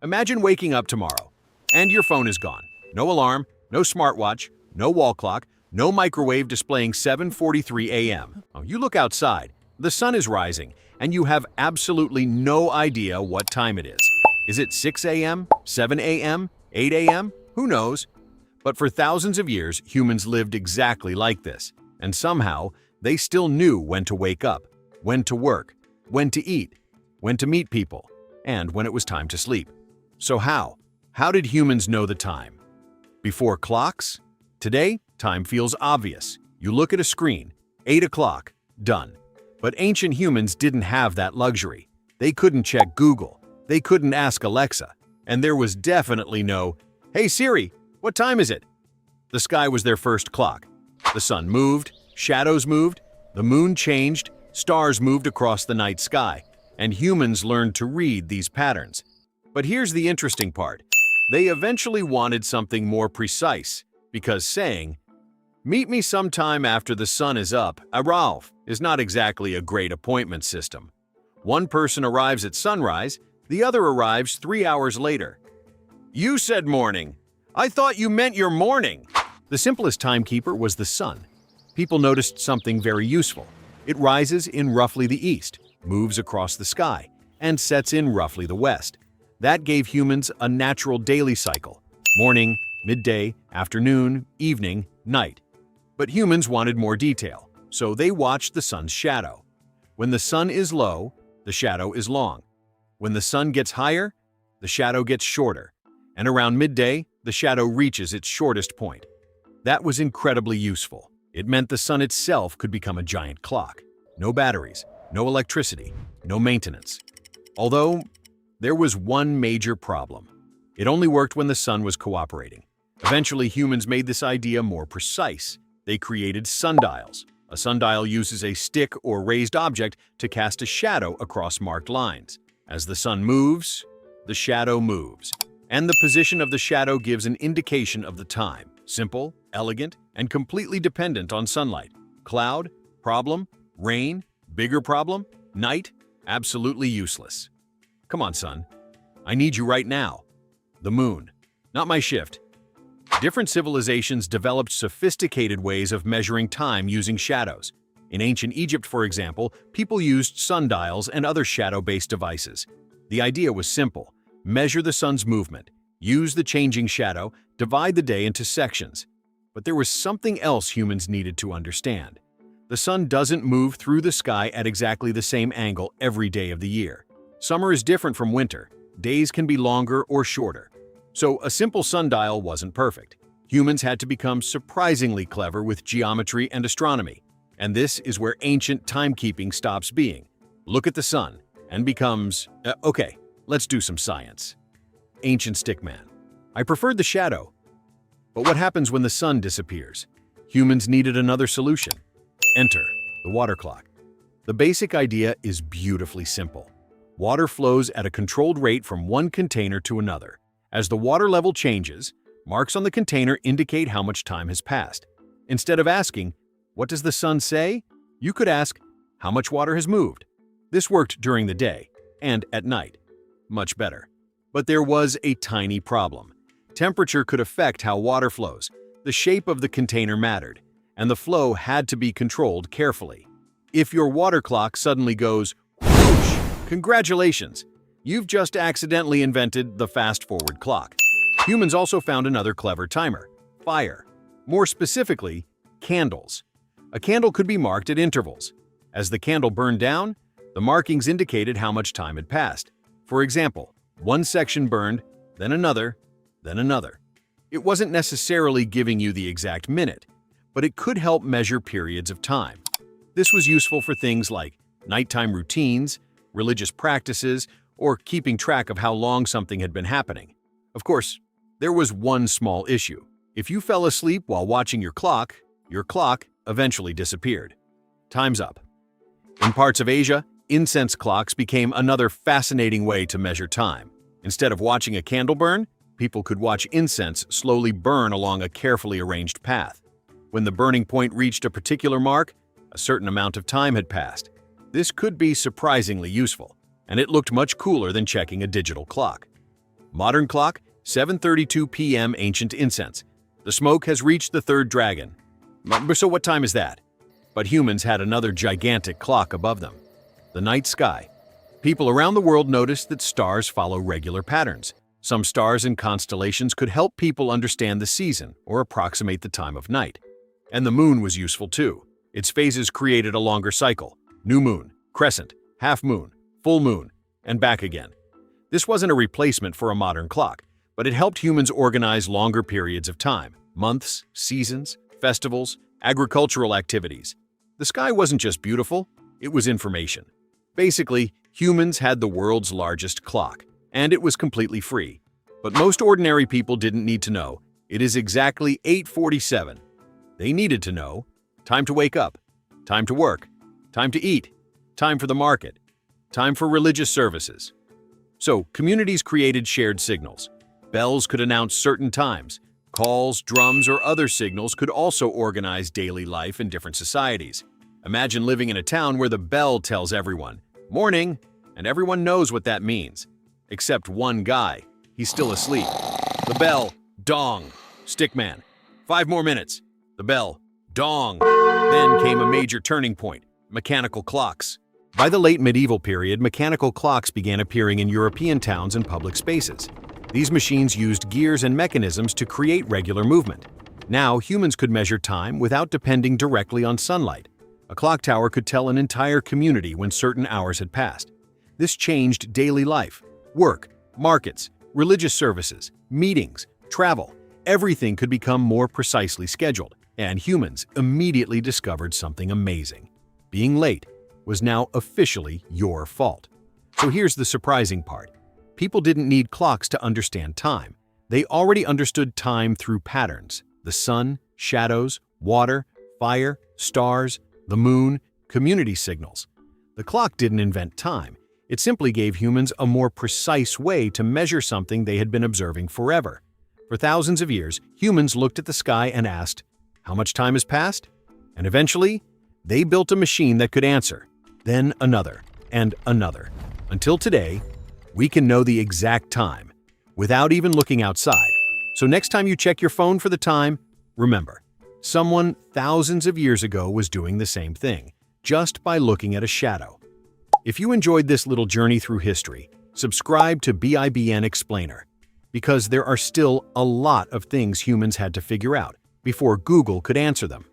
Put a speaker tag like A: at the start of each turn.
A: Imagine waking up tomorrow, and your phone is gone. No alarm, no smartwatch, no wall clock, no microwave displaying 7:43 a.m. You look outside, the sun is rising, and you have absolutely no idea what time it is. Is it 6 a.m., 7 a.m., 8 a.m.? Who knows? But for thousands of years, humans lived exactly like this, and somehow they still knew when to wake up, when to work, when to eat, when to meet people, and when it was time to sleep. So how? How did humans know the time? Before clocks? Today, time feels obvious. You look at a screen, 8 o'clock, done. But ancient humans didn't have that luxury. They couldn't check Google. They couldn't ask Alexa. And there was definitely no, "Hey Siri, what time is it?" The sky was their first clock. The sun moved, shadows moved, the moon changed, stars moved across the night sky, and humans learned to read these patterns. But here's the interesting part. They eventually wanted something more precise, because saying, "Meet me sometime after the sun is up, Ralph," is not exactly a great appointment system. One person arrives at sunrise, the other arrives 3 hours later. "You said morning. I thought you meant your morning." The simplest timekeeper was the sun. People noticed something very useful. It rises in roughly the east, moves across the sky, and sets in roughly the west. That gave humans a natural daily cycle: morning, midday, afternoon, evening, night. But humans wanted more detail, so they watched the sun's shadow. When the sun is low, the shadow is long. When the sun gets higher, the shadow gets shorter. And around midday, the shadow reaches its shortest point. That was incredibly useful. It meant the sun itself could become a giant clock. No batteries, no electricity, no maintenance. Although, there was one major problem. It only worked when the sun was cooperating. Eventually, humans made this idea more precise. They created sundials. A sundial uses a stick or raised object to cast a shadow across marked lines. As the sun moves, the shadow moves. And the position of the shadow gives an indication of the time. Simple, elegant, and completely dependent on sunlight. Cloud, problem, rain, bigger problem, night, absolutely useless. Come on, sun. I need you right now. The moon. Not my shift. Different civilizations developed sophisticated ways of measuring time using shadows. In ancient Egypt, for example, people used sundials and other shadow-based devices. The idea was simple. Measure the sun's movement, use the changing shadow, divide the day into sections. But there was something else humans needed to understand. The sun doesn't move through the sky at exactly the same angle every day of the year. Summer is different from winter. Days can be longer or shorter. So a simple sundial wasn't perfect. Humans had to become surprisingly clever with geometry and astronomy. And this is where ancient timekeeping stops being. Look at the sun and becomes, okay, let's do some science. Ancient stickman. I preferred the shadow. But what happens when the sun disappears? Humans needed another solution. Enter the water clock. The basic idea is beautifully simple. Water flows at a controlled rate from one container to another. As the water level changes, marks on the container indicate how much time has passed. Instead of asking, "What does the sun say?" you could ask, "How much water has moved?" This worked during the day and at night. Much better. But there was a tiny problem. Temperature could affect how water flows. The shape of the container mattered, and the flow had to be controlled carefully. If your water clock suddenly goes whoosh, congratulations! You've just accidentally invented the fast-forward clock. Humans also found another clever timer: fire. More specifically, candles. A candle could be marked at intervals. As the candle burned down, the markings indicated how much time had passed. For example, one section burned, then another, then another. It wasn't necessarily giving you the exact minute, but it could help measure periods of time. This was useful for things like nighttime routines, religious practices, or keeping track of how long something had been happening. Of course, there was one small issue. If you fell asleep while watching your clock eventually disappeared. Time's up. In parts of Asia, incense clocks became another fascinating way to measure time. Instead of watching a candle burn, people could watch incense slowly burn along a carefully arranged path. When the burning point reached a particular mark, a certain amount of time had passed. This could be surprisingly useful, and it looked much cooler than checking a digital clock. Modern clock, 7:32 p.m. ancient incense. The smoke has reached the third dragon. So what time is that? But humans had another gigantic clock above them. The night sky. People around the world noticed that stars follow regular patterns. Some stars and constellations could help people understand the season or approximate the time of night. And the moon was useful too. Its phases created a longer cycle: new moon, crescent, half moon, full moon, and back again. This wasn't a replacement for a modern clock, but it helped humans organize longer periods of time: months, seasons, festivals, agricultural activities. The sky wasn't just beautiful, it was information. Basically, humans had the world's largest clock, and it was completely free. But most ordinary people didn't need to know. It is exactly 8:47. They needed to know: time to wake up, time to work, time to eat, time for the market, time for religious services. So, communities created shared signals. Bells could announce certain times. Calls, drums, or other signals could also organize daily life in different societies. Imagine living in a town where the bell tells everyone, "Morning," and everyone knows what that means. Except one guy. He's still asleep. The bell, dong. Stickman, 5 more minutes. The bell, dong. Then came a major turning point: mechanical clocks. By the late medieval period, mechanical clocks began appearing in European towns and public spaces. These machines used gears and mechanisms to create regular movement. Now, humans could measure time without depending directly on sunlight. A clock tower could tell an entire community when certain hours had passed. This changed daily life: work, markets, religious services, meetings, travel. Everything could become more precisely scheduled, and humans immediately discovered something amazing. Being late was now officially your fault. So here's the surprising part. People didn't need clocks to understand time. They already understood time through patterns: the sun, shadows, water, fire, stars, the moon, community signals. The clock didn't invent time. It simply gave humans a more precise way to measure something they had been observing forever. For thousands of years, humans looked at the sky and asked, "How much time has passed?" And eventually, they built a machine that could answer. Then another, and another. Until today, we can know the exact time without even looking outside. So next time you check your phone for the time, remember, someone thousands of years ago was doing the same thing, just by looking at a shadow. If you enjoyed this little journey through history, subscribe to BIBN Explainer, because there are still a lot of things humans had to figure out before Google could answer them.